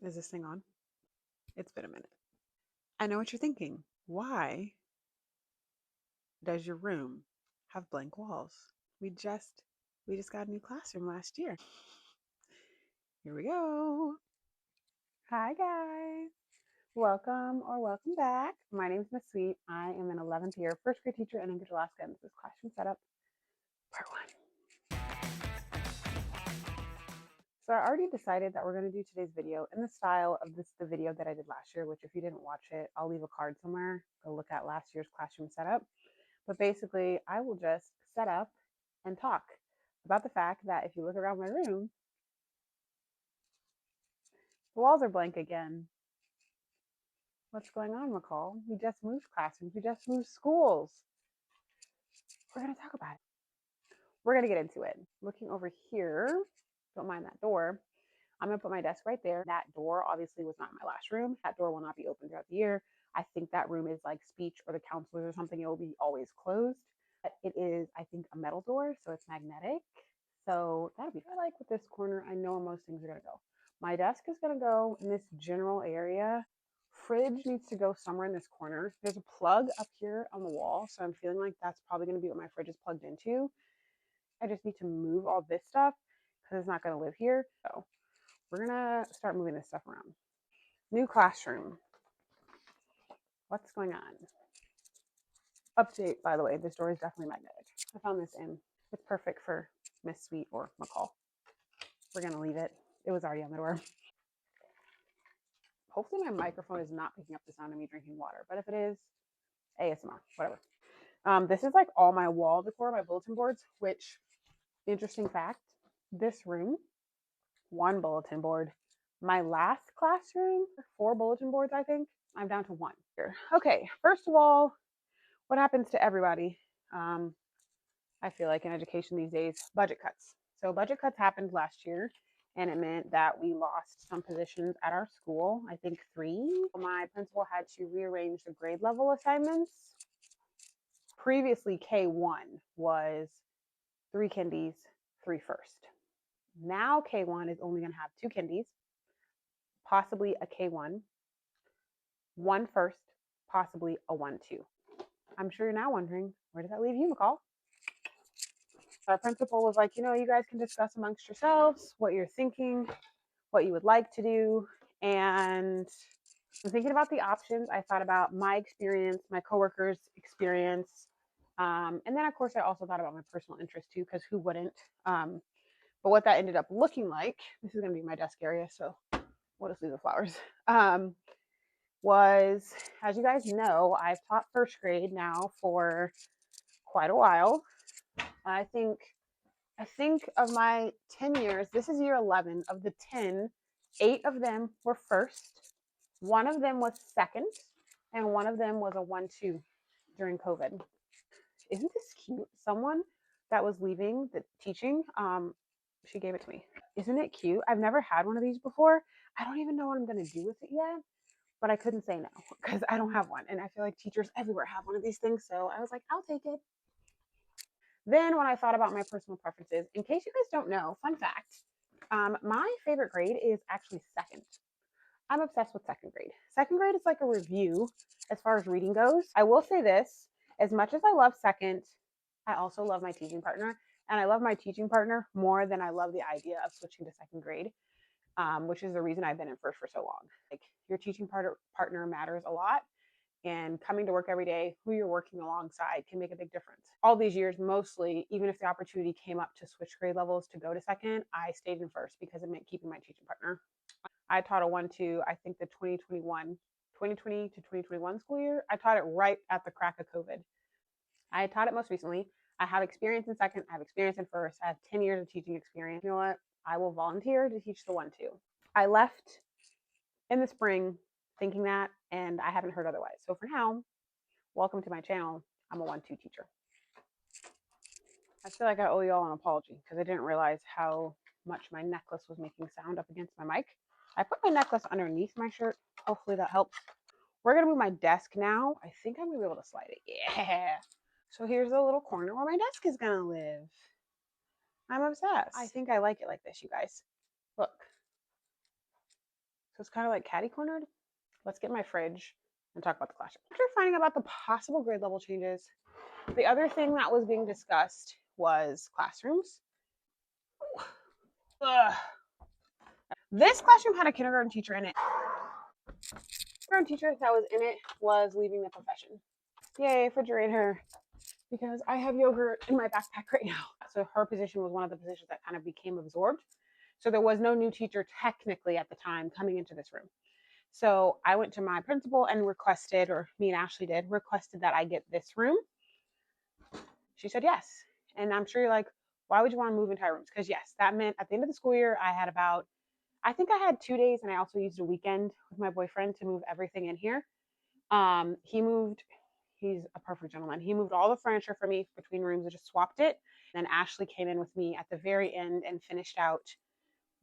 Is this thing on? It's been a minute. I know what you're thinking. Why does your room have blank walls? We just we just got a new classroom last year. Here we go. Hi guys. Welcome or welcome back. My name is Miss Sweet. I am an 11th year first grade teacher in Anchorage, Alaska, and this is classroom setup part 1. So I already decided that we're going to do today's video in the style of the video that I did last year, which if you didn't watch it, I'll leave a card somewhere. Go look at last year's classroom setup. But basically, I will just set up and talk about the fact that if you look around my room, the walls are blank again. What's going on, McCall? We just moved classrooms. We just moved schools. We're going to talk about it. We're going to get into it. Looking over here, don't mind that door. I'm going to put my desk right there. That door obviously was not in my last room. That door will not be open throughout the year. I think that room is like speech or the counselors or something. It will be always closed. It is, I think, a metal door, so it's magnetic. So that'll be, I like with this corner. I know where most things are going to go. My desk is going to go in this general area. Fridge needs to go somewhere in this corner. There's a plug up here on the wall, so I'm feeling like that's probably going to be what my fridge is plugged into. I just need to move all this stuff because it's not going to live here. So we're going to start moving this stuff around. New classroom. What's going on? Update, by the way, this door is definitely magnetic. I found this in. It's perfect for Miss Sweet or McCall. We're going to leave it. It was already on the door. Hopefully my microphone is not picking up the sound of me drinking water, but if it is, ASMR, whatever. This is like all my wall decor, my bulletin boards, which, interesting fact, this room, 1 bulletin board. My last classroom, 4 bulletin boards, I think. I'm down to 1 here. Okay, first of all, what happens to everybody? I feel like in education these days, budget cuts. So budget cuts happened last year, and it meant that we lost some positions at our school. I think 3. My principal had to rearrange the grade level assignments. Previously, K1 was 3 kindies, 3 first. Now K1 is only going to have 2 kindies, possibly a K1, 1 first, possibly a 1-2. I'm sure you're now wondering, where does that leave you, McCall? Our principal was like, you guys can discuss amongst yourselves what you're thinking, what you would like to do. And I'm thinking about the options. I thought about my experience, my coworkers' experience. And then, of course, I also thought about my personal interest too, because who wouldn't? But what that ended up looking like, this is going to be my desk area, so we'll just leave the flowers, was, as you guys know, I've taught first grade now for quite a while. I think of my 10 years, this is year 11. Of the 10, 8 of them were first, 1 of them was second, and 1 of them was a 1-2 during COVID. Isn't this cute? Someone that was leaving the teaching, she gave it to me. Isn't it cute? I've never had one of these before. I don't even know what I'm going to do with it yet, but I couldn't say no because I don't have one. And I feel like teachers everywhere have one of these things. So I was like, I'll take it. Then when I thought about my personal preferences, in case you guys don't know, fun fact, my favorite grade is actually second. I'm obsessed with second grade. Second grade is like a review as far as reading goes. I will say this, as much as I love second, I also love my teaching partner. And I love my teaching partner more than I love the idea of switching to second grade, which is the reason I've been in first for so long. Like your teaching partner matters a lot. And coming to work every day, who you're working alongside can make a big difference. All these years, mostly, even if the opportunity came up to switch grade levels to go to second, I stayed in first because it meant keeping my teaching partner. I taught a 1-2, I think the 2020 to 2021 school year. I taught it right at the crack of COVID. I taught it most recently. I have experience in second, I have experience in first, I have 10 years of teaching experience. You know what? I will volunteer to teach the 1-2. I left in the spring thinking that, and I haven't heard otherwise. So for now, welcome to my channel. I'm a 1-2 teacher. I feel like I owe you all an apology because I didn't realize how much my necklace was making sound up against my mic. I put my necklace underneath my shirt. Hopefully that helps. We're going to move my desk now. I think I'm going to be able to slide it. Yeah. So here's the little corner where my desk is going to live. I'm obsessed. I think I like it like this, you guys. Look. So it's kind of like catty cornered. Let's get my fridge and talk about the classroom. After finding about the possible grade level changes, the other thing that was being discussed was classrooms. Ugh. This classroom had a kindergarten teacher in it. The kindergarten teacher that was in it was leaving the profession. Yay, refrigerator. Because I have yogurt in my backpack right now. So her position was one of the positions that kind of became absorbed. So there was no new teacher technically at the time coming into this room. So I went to my principal and requested, or me and Ashley did, requested that I get this room. She said yes. And I'm sure you're like, why would you want to move entire rooms? Because yes, that meant at the end of the school year, I had about, I think I had 2 days, and I also used a weekend with my boyfriend to move everything in here. He moved, he's a perfect gentleman. He moved all the furniture for me between rooms and just swapped it. Then Ashley came in with me at the very end and finished out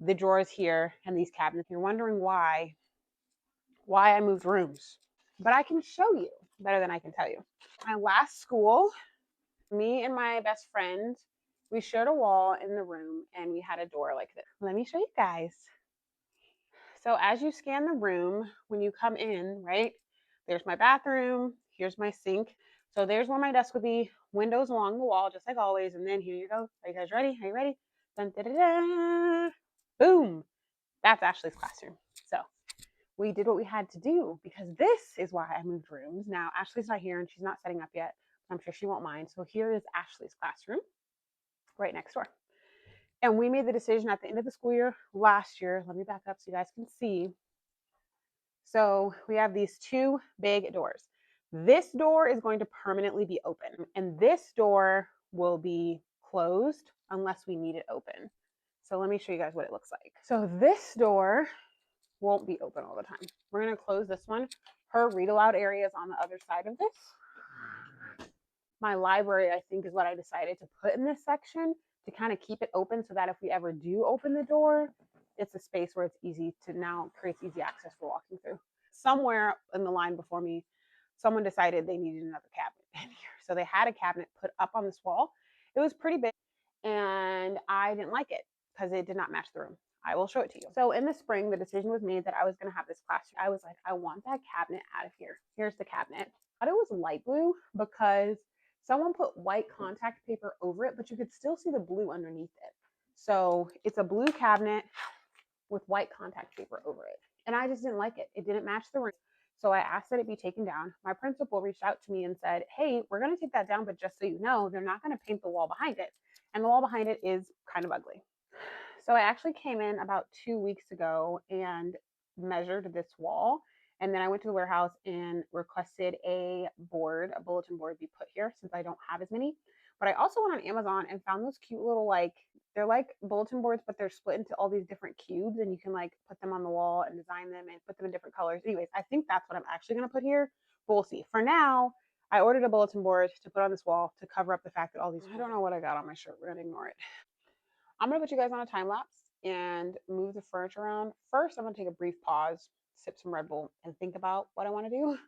the drawers here and these cabinets. You're wondering why I moved rooms, but I can show you better than I can tell you. My last school, me and my best friend, we shared a wall in the room and we had a door like this. Let me show you guys. So as you scan the room, when you come in, right, there's my bathroom, here's my sink. So there's where my desk would be, windows along the wall, just like always. And then here you go. Are you guys ready? Are you ready? Dun, da, da, da. Boom. That's Ashley's classroom. So we did what we had to do because this is why I moved rooms. Now, Ashley's not here and she's not setting up yet. I'm sure she won't mind. So here is Ashley's classroom right next door. And we made the decision at the end of the school year last year. Let me back up so you guys can see. So we have these two big doors. This door is going to permanently be open, and this door will be closed unless we need it open. So let me show you guys what it looks like. So this door won't be open all the time. We're going to close this one. Her read aloud area is on the other side of this. My library, I think, is what I decided to put in this section to kind of keep it open so that if we ever do open the door, it's a space where it's easy to now creates easy access for walking through. Somewhere in the line before me, someone decided they needed another cabinet in here. So they had a cabinet put up on this wall. It was pretty big and I didn't like it because it did not match the room. I will show it to you. So in the spring, the decision was made that I was going to have this classroom. I was like, I want that cabinet out of here. Here's the cabinet. I thought it was light blue because someone put white contact paper over it, but you could still see the blue underneath it. So it's a blue cabinet with white contact paper over it. And I just didn't like it. It didn't match the room. So I asked that it be taken down. My principal reached out to me and said, hey, we're going to take that down, but just so you know, they're not going to paint the wall behind it. And the wall behind it is kind of ugly. So I actually came in about 2 weeks ago and measured this wall. And then I went to the warehouse and requested a bulletin board be put here since I don't have as many. But I also went on Amazon and found those cute little they're like bulletin boards, but they're split into all these different cubes and you can like put them on the wall and design them and put them in different colors. Anyways, I think that's what I'm actually going to put here. But we'll see. For now, I ordered a bulletin board to put on this wall to cover up the fact that all these, I don't know what I got on my shirt. We're going to ignore it. I'm going to put you guys on a time lapse and move the furniture around. First, I'm going to take a brief pause, sip some Red Bull, and think about what I want to do.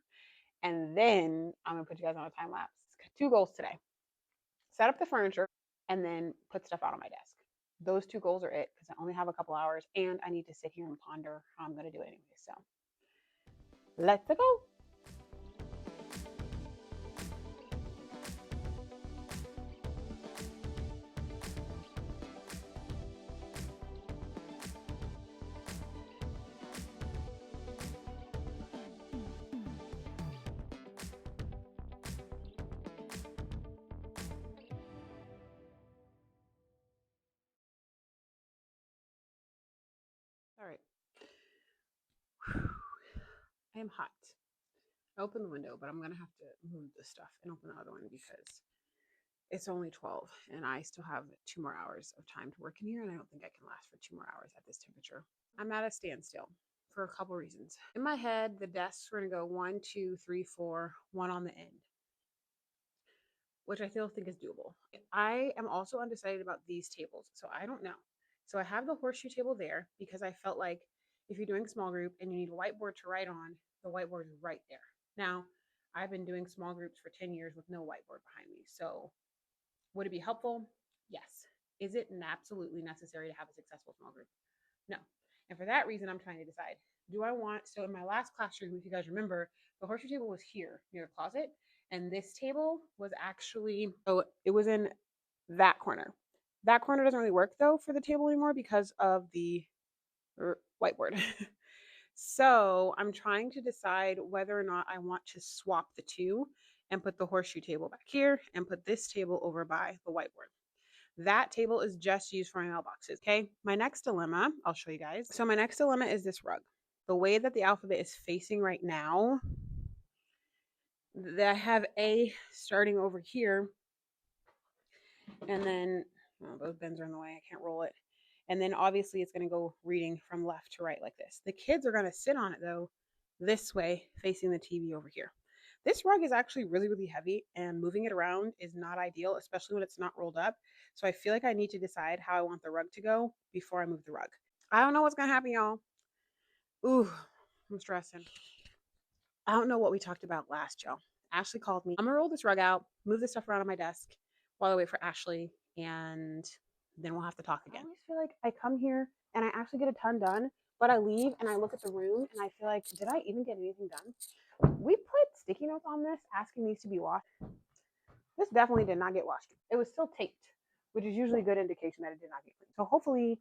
And then I'm going to put you guys on a time lapse. 2 goals today: set up the furniture and then put stuff out on my desk. Those 2 goals are it because I only have a couple hours and I need to sit here and ponder how I'm going to do it anyway. So let's go. All right. I am hot. I opened the window, but I'm going to have to move the stuff and open the other one because it's only 12 and I still have 2 more hours of time to work in here. And I don't think I can last for 2 more hours at this temperature. I'm at a standstill for a couple reasons. In my head, the desks were going to go 1, 2, 3, 4, one on the end, which I still think is doable. I am also undecided about these tables. So I don't know. So I have the horseshoe table there because I felt like if you're doing small group and you need a whiteboard to write on, the whiteboard is right there. Now, I've been doing small groups for 10 years with no whiteboard behind me. So would it be helpful? Yes. Is it absolutely necessary to have a successful small group? No. And for that reason, I'm trying to decide, do I want, so in my last classroom, if you guys remember, the horseshoe table was here near the closet. And this table was actually, oh, it was in that corner. That corner doesn't really work though for the table anymore because of the whiteboard. So I'm trying to decide whether or not I want to swap the two and put the horseshoe table back here and put this table over by the whiteboard. That table is just used for my mailboxes. Okay. My next dilemma, I'll show you guys. So my next dilemma is this rug. The way that the alphabet is facing right now, that I have A starting over here, and then those bins are in the way. I can't roll it. And then obviously it's going to go reading from left to right like this. The kids are going to sit on it though, this way, facing the TV over here. This rug is actually really, really heavy, and moving it around is not ideal, especially when it's not rolled up. So I feel like I need to decide how I want the rug to go before I move the rug. I don't know what's going to happen, y'all. Ooh, I'm stressing. I don't know what we talked about last, y'all. Ashley called me. I'm going to roll this rug out, move this stuff around on my desk while I wait for Ashley, and then we'll have to talk again. I always feel like I come here and I actually get a ton done, but I leave and I look at the room and I feel like, did I even get anything done? We put sticky notes on this asking these to be washed. This definitely did not get washed. It was still taped, which is usually a good indication that it did not get cleaned. So hopefully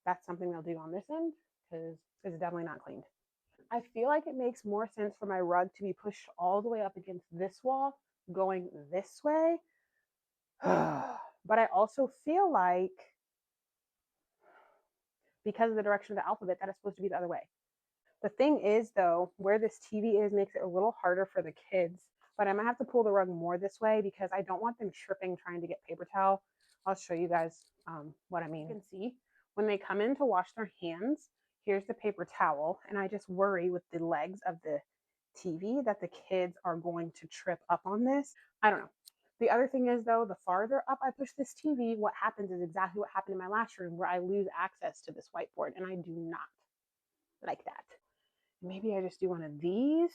that's something they'll do on this end because it's definitely not cleaned. I feel like it makes more sense for my rug to be pushed all the way up against this wall going this way. But I also feel like because of the direction of the alphabet, that is supposed to be the other way. The thing is, though, where this TV is makes it a little harder for the kids, but I'm gonna have to pull the rug more this way because I don't want them tripping trying to get paper towel. I'll show you guys what I mean. You can see when they come in to wash their hands, here's the paper towel, and I just worry with the legs of the TV that the kids are going to trip up on this. I don't know. The other thing is, though, the farther up I push this TV, what happens is exactly what happened in my last room where I lose access to this whiteboard, and I do not like that. Maybe I just do one of these.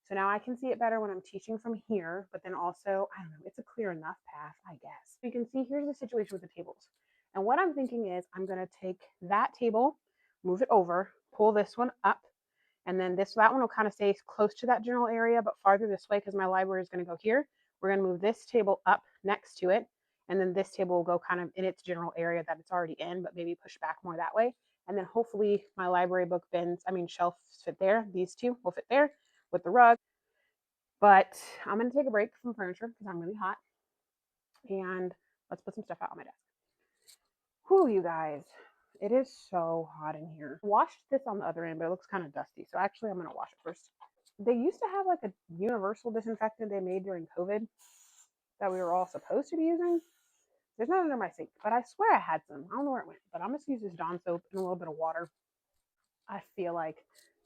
So now I can see it better when I'm teaching from here, but then also, I don't know, it's a clear enough path, I guess. You can see here's the situation with the tables. And what I'm thinking is I'm going to take that table, move it over, pull this one up, and then that one will kind of stay close to that general area, but farther this way because my library is going to go here. We're going to move this table up next to it, and then this table will go kind of in its general area that it's already in, but maybe push back more that way. And then hopefully my library book shelves fit there. These two will fit there with the rug. But I'm going to take a break from furniture because I'm really hot. And let's put some stuff out on my desk. Whew, you guys. It is so hot in here. I washed this on the other end, but it looks kind of dusty. So actually, I'm going to wash it first. They used to have like a universal disinfectant they made during COVID that we were all supposed to be using. There's none under my sink, but I swear I had some. I don't know where it went, but I'm just going to use this Dawn soap and a little bit of water. I feel like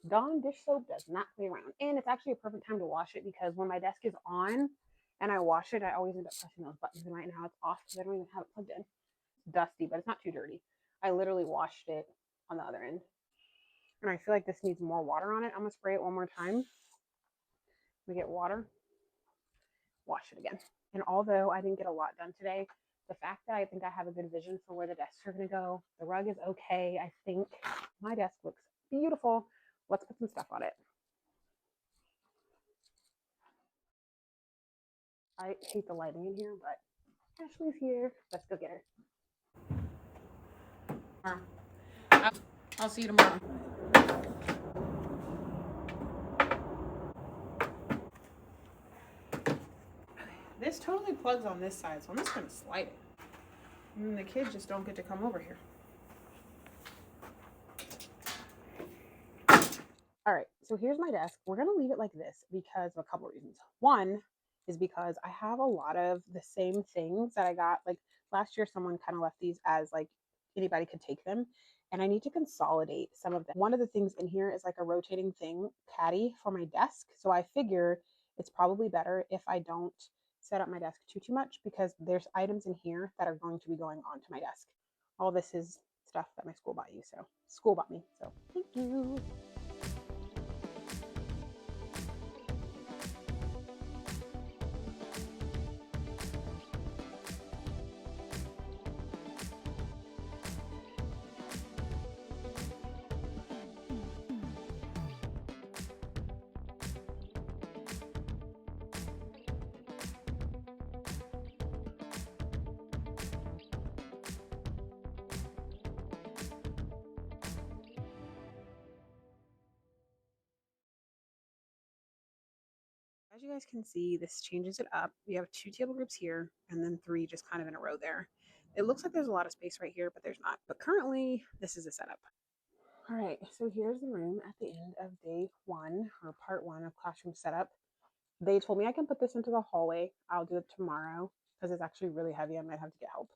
Dawn dish soap does not play around. And it's actually a perfect time to wash it because when my desk is on and I wash it, I always end up pressing those buttons. And right now it's off because I don't even have it plugged in. It's dusty, but it's not too dirty. I literally washed it on the other end. And I feel like this needs more water on it. I'm going to spray it one more time. We get water. Wash it again. And although I didn't get a lot done today, the fact that I think I have a good vision for where the desks are going to go, the rug is okay. I think my desk looks beautiful. Let's put some stuff on it. I hate the lighting in here, but Ashley's here. Let's go get her. I'll see you tomorrow. This totally plugs on this side, so I'm just going to slide it. And the kids just don't get to come over here. All right, so here's my desk. We're going to leave it like this because of a couple of reasons. One is because I have a lot of the same things that I got. Like last year, someone kind of left these as like anybody could take them. And I need to consolidate some of them. One of the things in here is like a rotating thing, caddy for my desk. So I figure it's probably better if I don't set up my desk too much because there's items in here that are going to be going onto my desk. All this is stuff that my school bought me. So thank you. As you guys can see, this changes it up. We have 2 table groups here and then 3 just kind of in a row there. It looks like there's a lot of space right here, but there's not. But currently, this is a setup. All right, so here's the room at the end of day 1 or part 1 of classroom setup. They told me I can put this into the hallway. I'll do it tomorrow because it's actually really heavy. I might have to get help.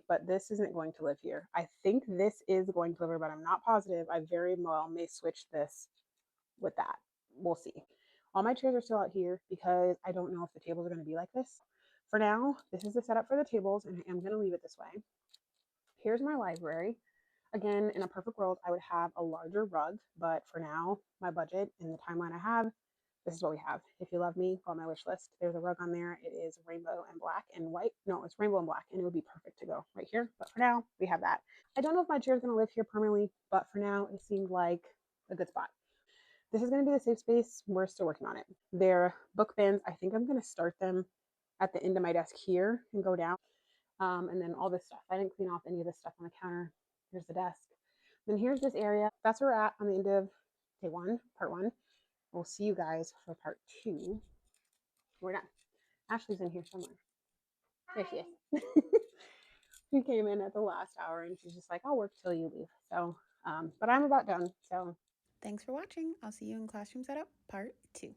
But this isn't going to live here. I think this is going to live here, but I'm not positive. I very well may switch this with that. We'll see. All my chairs are still out here because I don't know if the tables are going to be like this. For now, this is the setup for the tables, and I am going to leave it this way. Here's my library. Again, in a perfect world, I would have a larger rug, but for now, my budget and the timeline I have, this is what we have. If you love me, go on my wish list. There's a rug on there. It is rainbow and black and white. No, it's rainbow and black, and it would be perfect to go right here. But for now, we have that. I don't know if my chair is going to live here permanently, but for now, it seemed like a good spot. This is going to be the safe space. We're still working on it. They're book bins. I think I'm going to start them at the end of my desk here and go down. And then all this stuff. I didn't clean off any of this stuff on the counter. Here's the desk. Then here's this area. That's where we're at on the end of day 1, part 1. We'll see you guys for part 2. We're done. Ashley's in here somewhere. There she is. She came in at the last hour and she's just like, I'll work till you leave. So, but I'm about done. So thanks for watching. I'll see you in classroom setup part 2.